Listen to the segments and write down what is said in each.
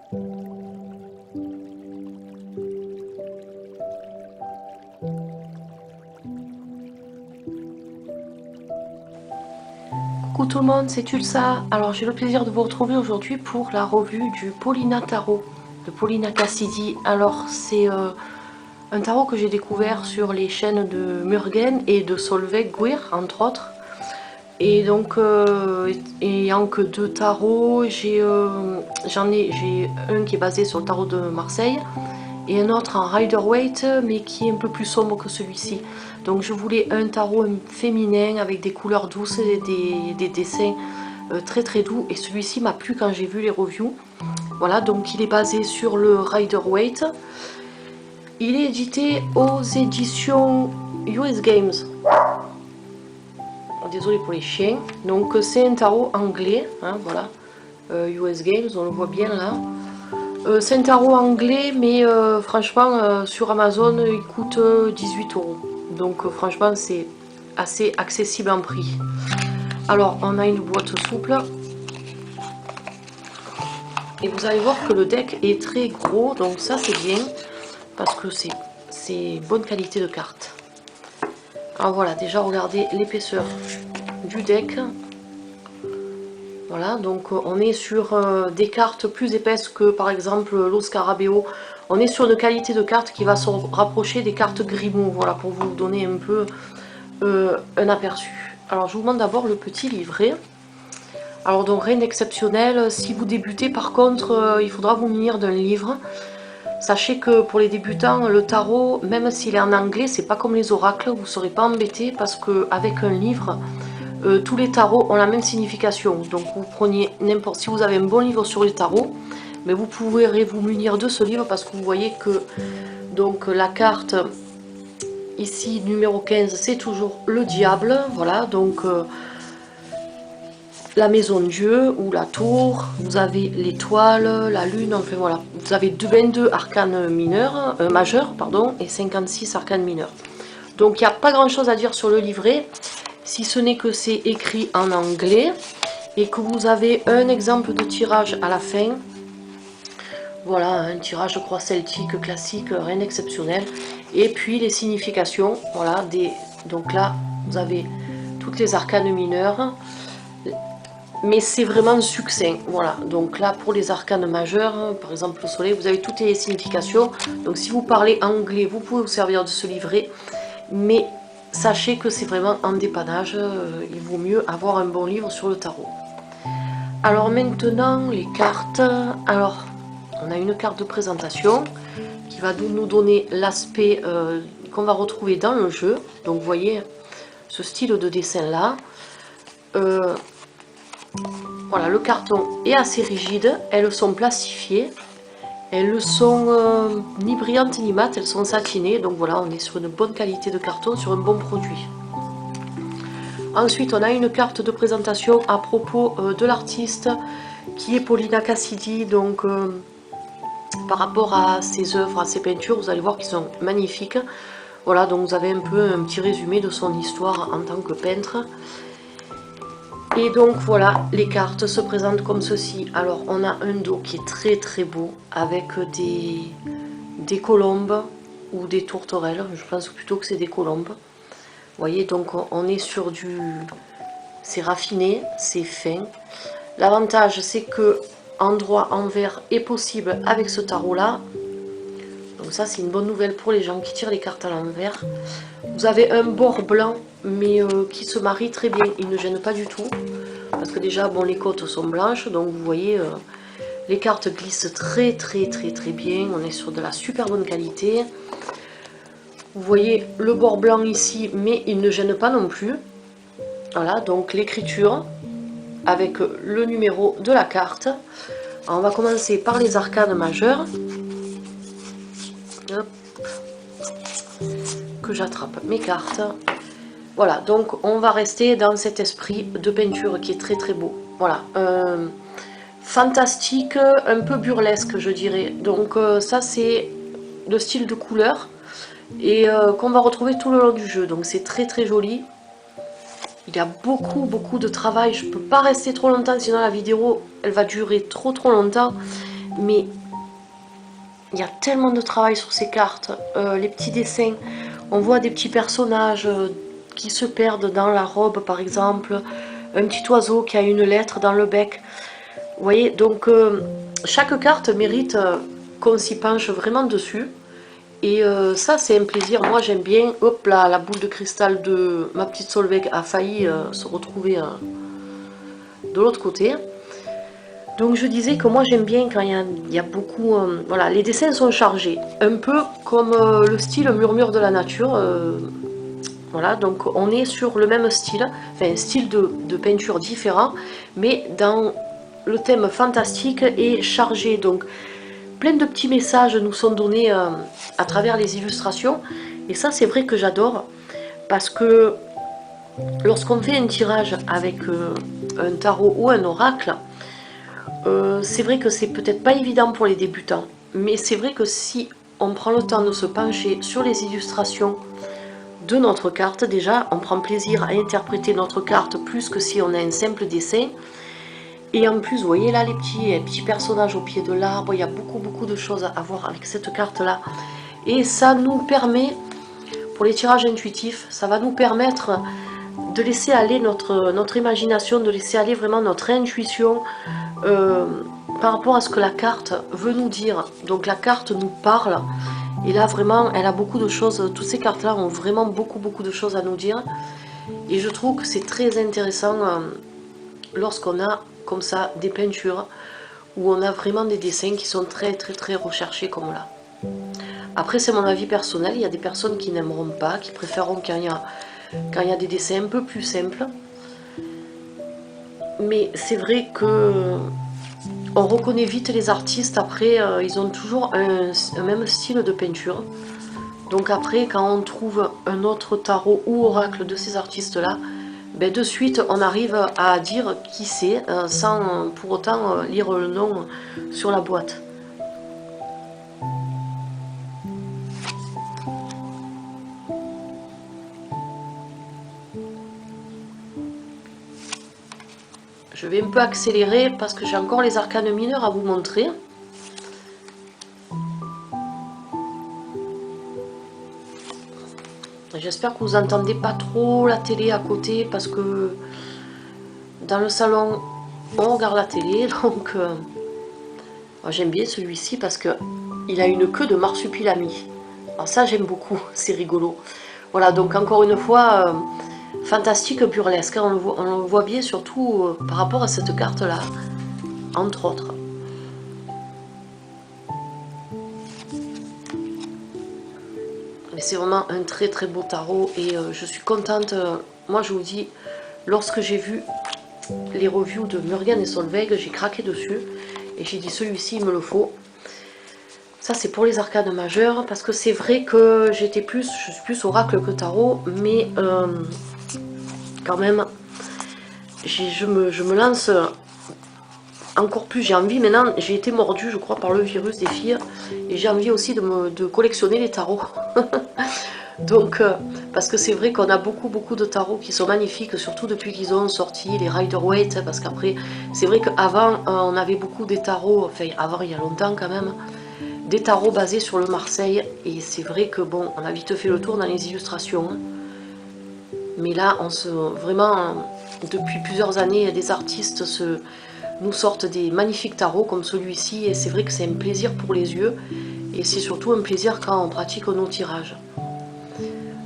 Coucou tout le monde, c'est Tulsa. Alors j'ai le plaisir de vous retrouver aujourd'hui pour la revue du Paulina Tarot de Paulina Cassidy. Alors c'est un tarot que j'ai découvert sur les chaînes de Murgen et de Solveig Guir entre autres. Et donc ayant que deux tarots, j'ai un qui est basé sur le tarot de Marseille et un autre en Rider-Waite mais qui est un peu plus sombre que celui-ci. Donc je voulais un tarot féminin avec des couleurs douces et des dessins très très doux, et celui-ci m'a plu quand j'ai vu les reviews. Voilà, donc il est basé sur le Rider-Waite. Il est édité aux éditions US Games. Désolé pour les chiens. Donc c'est un tarot anglais, hein, voilà. US Games, on le voit bien là. C'est un tarot anglais, mais franchement sur Amazon il coûte 18 €. Donc franchement c'est assez accessible en prix. Alors on a une boîte souple. Et vous allez voir que le deck est très gros, donc ça c'est bien. Parce que c'est bonne qualité de cartes. Alors voilà, déjà regardez l'épaisseur du deck. Voilà, donc on est sur des cartes plus épaisses que par exemple Lo Scarabeo. On est sur une qualité de carte qui va se rapprocher des cartes Grimaud, voilà, pour vous donner un peu un aperçu. Alors je vous demande d'abord le petit livret. Alors donc rien d'exceptionnel. Si vous débutez par contre, il faudra vous munir d'un livre. Sachez que pour les débutants, le tarot, même s'il est en anglais, c'est pas comme les oracles, vous ne serez pas embêté parce qu'avec un livre, tous les tarots ont la même signification. Donc vous prenez n'importe, si vous avez un bon livre sur les tarots, mais vous pourrez vous munir de ce livre parce que vous voyez que donc la carte ici numéro 15 c'est toujours le diable, voilà, donc la maison de Dieu ou la tour, vous avez l'étoile, la lune, enfin voilà, vous avez 22 arcanes mineurs, majeurs pardon, et 56 arcanes mineurs. Donc il n'y a pas grand chose à dire sur le livret, si ce n'est que c'est écrit en anglais et que vous avez un exemple de tirage à la fin. Voilà, un tirage je crois celtique classique, rien d'exceptionnel. Et puis les significations, voilà, donc là vous avez toutes les arcanes mineures. Mais c'est vraiment succinct, voilà. Donc là pour les arcanes majeures, par exemple le soleil, vous avez toutes les significations. Donc si vous parlez anglais, vous pouvez vous servir de ce livret, mais sachez que c'est vraiment en dépannage, il vaut mieux avoir un bon livre sur le tarot. Alors maintenant les cartes. Alors on a une carte de présentation qui va nous donner l'aspect qu'on va retrouver dans le jeu. Donc vous voyez ce style de dessin là. Voilà, le carton est assez rigide, elles sont plastifiées, elles sont ni brillantes ni mates, elles sont satinées, donc voilà, on est sur une bonne qualité de carton, sur un bon produit. Ensuite, on a une carte de présentation à propos de l'artiste qui est Paulina Cassidy, donc par rapport à ses œuvres, à ses peintures, vous allez voir qu'ils sont magnifiques. Voilà, donc vous avez un peu un petit résumé de son histoire en tant que peintre. Et donc voilà, les cartes se présentent comme ceci. Alors on a un dos qui est très très beau avec des colombes ou des tourterelles. Je pense plutôt que c'est des colombes. Vous voyez, donc on est sur du... c'est raffiné, c'est fin. L'avantage c'est que endroit envers est possible avec ce tarot là. Donc ça c'est une bonne nouvelle pour les gens qui tirent les cartes à l'envers. Vous avez un bord blanc mais qui se marie très bien, il ne gêne pas du tout. Parce que déjà bon, les côtes sont blanches, donc vous voyez les cartes glissent très bien. On est sur de la super bonne qualité. Vous voyez le bord blanc ici, mais il ne gêne pas non plus. Voilà, donc l'écriture avec le numéro de la carte. Alors, on va commencer par les arcanes majeures. Hop. Que j'attrape mes cartes. Voilà, donc on va rester dans cet esprit de peinture qui est très très beau. Voilà, fantastique, un peu burlesque je dirais. Donc ça c'est le style de couleur et qu'on va retrouver tout le long du jeu. Donc c'est très très joli. Il y a beaucoup de travail. Je peux pas rester trop longtemps sinon la vidéo elle va durer trop longtemps. mais il y a tellement de travail sur ces cartes, les petits dessins, on voit des petits personnages qui se perdent dans la robe par exemple, un petit oiseau qui a une lettre dans le bec. Vous voyez, donc chaque carte mérite qu'on s'y penche vraiment dessus. Et ça c'est un plaisir, moi j'aime bien. Hop là, la boule de cristal de ma petite Solveig a failli se retrouver de l'autre côté. Donc je disais que moi j'aime bien quand il y a beaucoup... voilà, les dessins sont chargés, un peu comme le style Murmure de la nature. Voilà, donc on est sur le même style, enfin un style de peinture différent, mais dans le thème fantastique et chargé. Donc plein de petits messages nous sont donnés à travers les illustrations. Et ça c'est vrai que j'adore, parce que lorsqu'on fait un tirage avec un tarot ou un oracle, c'est vrai que c'est peut-être pas évident pour les débutants, mais c'est vrai que si on prend le temps de se pencher sur les illustrations de notre carte, déjà on prend plaisir à interpréter notre carte plus que si on a un simple dessin. Et en plus, vous voyez là les petits personnages au pied de l'arbre, il y a beaucoup de choses à voir avec cette carte là. Et ça nous permet, pour les tirages intuitifs, ça va nous permettre de laisser aller notre imagination, de laisser aller vraiment notre intuition par rapport à ce que la carte veut nous dire. Donc la carte nous parle, et là vraiment elle a beaucoup de choses, toutes ces cartes là ont vraiment beaucoup de choses à nous dire. Et je trouve que c'est très intéressant lorsqu'on a comme ça des peintures où on a vraiment des dessins qui sont très recherchés comme là. Après c'est mon avis personnel, il y a des personnes qui n'aimeront pas, qui préféreront quand il y a des dessins un peu plus simples. Mais c'est vrai que on reconnaît vite les artistes, après ils ont toujours un même style de peinture. Donc après quand on trouve un autre tarot ou oracle de ces artistes là, ben de suite on arrive à dire qui c'est sans pour autant lire le nom sur la boîte. Je vais un peu accélérer parce que j'ai encore les arcanes mineurs à vous montrer. J'espère que vous n'entendez pas trop la télé à côté, parce que dans le salon on regarde la télé. Donc j'aime bien celui-ci parce que il a une queue de marsupilami. Alors ça j'aime beaucoup, c'est rigolo. Voilà, donc encore une fois fantastique burlesque, hein, on le voit bien surtout par rapport à cette carte là, entre autres. Mais c'est vraiment un très beau tarot, et je suis contente. Moi je vous dis, lorsque j'ai vu les reviews de Murgen et Solveig, j'ai craqué dessus et j'ai dit celui-ci il me le faut. Ça c'est pour les arcanes majeures, parce que c'est vrai que je suis plus oracle que tarot, mais quand même je me lance encore plus. J'ai envie maintenant, j'ai été mordue je crois par le virus des filles, et j'ai envie aussi de collectionner les tarots. Donc parce que c'est vrai qu'on a beaucoup de tarots qui sont magnifiques, surtout depuis qu'ils ont sorti les Rider-Waite, parce qu'après c'est vrai qu'avant on avait beaucoup des tarots, enfin avant il y a longtemps quand même, des tarots basés sur le Marseille, et c'est vrai que bon, on a vite fait le tour dans les illustrations, hein. Mais là vraiment depuis plusieurs années des artistes nous sortent des magnifiques tarots comme celui-ci, et c'est vrai que c'est un plaisir pour les yeux, et c'est surtout un plaisir quand on pratique nos tirages.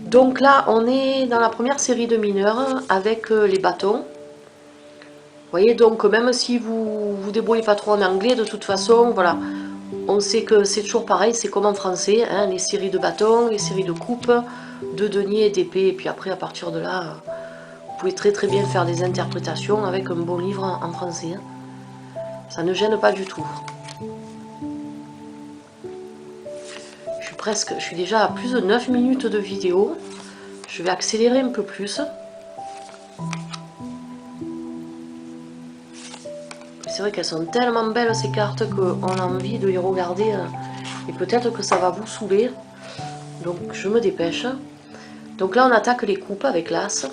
Donc là on est dans la première série de mineurs avec les bâtons. Vous voyez, donc même si vous vous débrouillez pas trop en anglais, de toute façon voilà, on sait que c'est toujours pareil, c'est comme en français, hein, les séries de bâtons, les séries de coupes, de deniers et d'épées, et puis après à partir de là vous pouvez très bien faire des interprétations avec un bon livre en français, hein. Ça ne gêne pas du tout. Je suis déjà à plus de 9 minutes de vidéo. Je vais accélérer un peu plus. C'est vrai qu'elles sont tellement belles ces cartes qu'on a envie de les regarder, et peut-être que ça va vous saouler. Donc je me dépêche. Donc là on attaque les coupes avec l'as.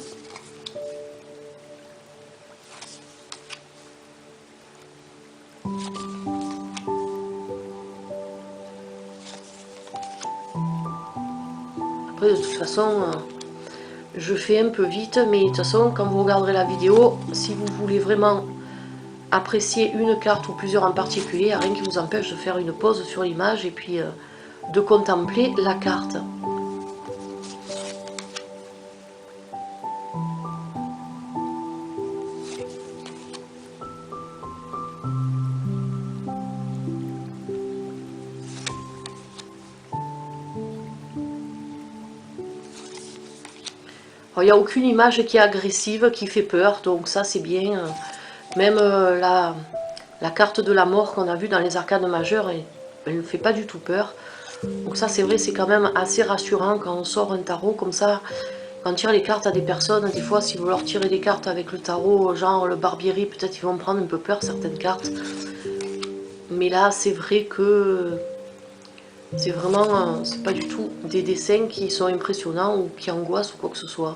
Après de toute façon je fais un peu vite, mais de toute façon quand vous regarderez la vidéo, si vous voulez vraiment apprécier une carte ou plusieurs en particulier, il n'y a rien qui vous empêche de faire une pause sur l'image et puis de contempler la carte. Il n'y a aucune image qui est agressive, qui fait peur, donc ça c'est bien. Même la carte de la mort qu'on a vue dans les arcades majeures, elle ne fait pas du tout peur. Donc ça c'est vrai, c'est quand même assez rassurant quand on sort un tarot comme ça. Quand on tire les cartes à des personnes, des fois si vous leur tirez des cartes avec le tarot, genre le Barbieri, peut-être ils vont prendre un peu peur certaines cartes. Mais là c'est vrai que c'est vraiment, c'est pas du tout des dessins qui sont impressionnants ou qui angoissent ou quoi que ce soit.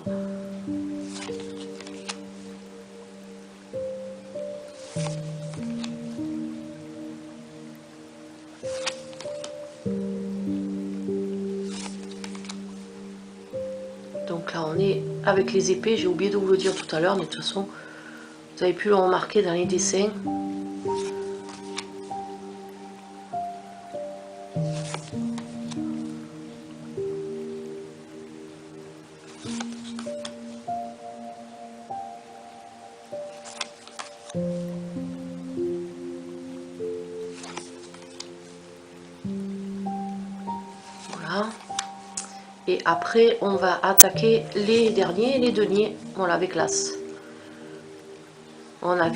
Donc là on est avec les épées, j'ai oublié de vous le dire tout à l'heure, mais de toute façon vous avez pu le remarquer dans les dessins. Voilà. Et après, on va attaquer les derniers, les deniers. Voilà, avec l'as. On a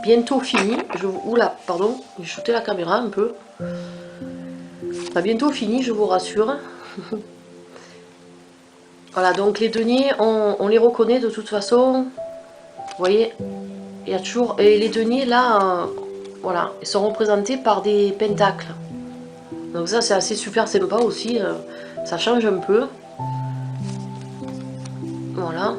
bientôt fini. Oula, pardon, j'ai shooté la caméra un peu. On a bientôt fini, je vous rassure. Voilà, donc les deniers, on les reconnaît de toute façon. Vous voyez, il y a toujours... Et les deniers, là, voilà, ils sont représentés par des pentacles. Donc ça, c'est assez super sympa aussi. Ça change un peu. Voilà.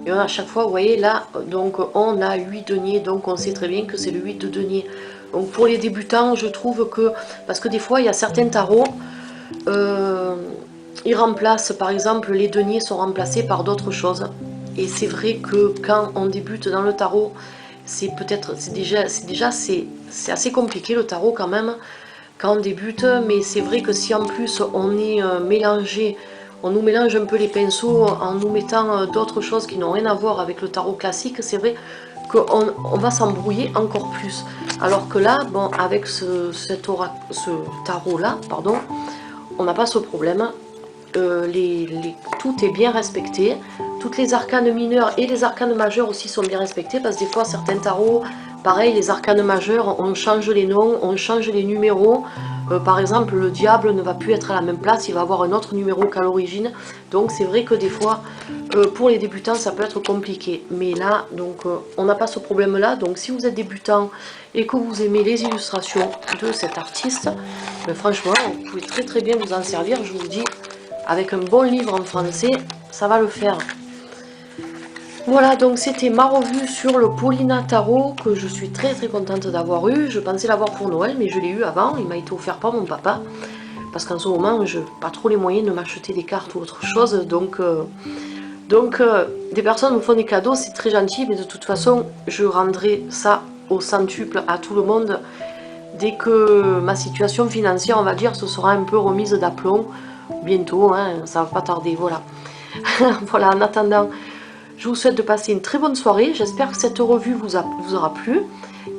Et à chaque fois, vous voyez là, donc on a 8 deniers, donc on sait très bien que c'est le 8 de deniers. Donc pour les débutants, je trouve que, parce que des fois il y a certains tarots, ils remplacent, par exemple les deniers sont remplacés par d'autres choses. Et c'est vrai que quand on débute dans le tarot, c'est assez compliqué le tarot quand même, quand on débute, mais c'est vrai que si en plus on est mélangé, on nous mélange un peu les pinceaux en nous mettant d'autres choses qui n'ont rien à voir avec le tarot classique, c'est vrai qu'on va s'embrouiller encore plus. Alors que là, bon, avec ce tarot-là, pardon, on n'a pas ce problème. Tout est bien respecté. Toutes les arcanes mineures et les arcanes majeures aussi sont bien respectés, parce que des fois, certains tarots, pareil, les arcanes majeures, on change les noms, on change les numéros. Par exemple, le diable ne va plus être à la même place, il va avoir un autre numéro qu'à l'origine. Donc c'est vrai que des fois, pour les débutants, ça peut être compliqué. Mais là, donc, on n'a pas ce problème-là. Donc si vous êtes débutant et que vous aimez les illustrations de cet artiste, franchement, vous pouvez très très bien vous en servir. Je vous dis, avec un bon livre en français, ça va le faire. Voilà, donc c'était ma revue sur le Paulina Tarot que je suis très très contente d'avoir eu. Je pensais l'avoir pour Noël, mais je l'ai eu avant. Il m'a été offert par mon papa. Parce qu'en ce moment, je n'ai pas trop les moyens de m'acheter des cartes ou autre chose. Donc, des personnes me font des cadeaux, c'est très gentil. Mais de toute façon, je rendrai ça au centuple à tout le monde. Dès que ma situation financière, on va dire, se sera un peu remise d'aplomb. Bientôt, hein, ça va pas tarder, voilà. Voilà, en attendant... Je vous souhaite de passer une très bonne soirée. J'espère que cette revue vous aura plu.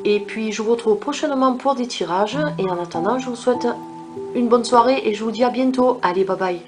Et puis, je vous retrouve prochainement pour des tirages. Et en attendant, je vous souhaite une bonne soirée et je vous dis à bientôt. Allez, bye bye.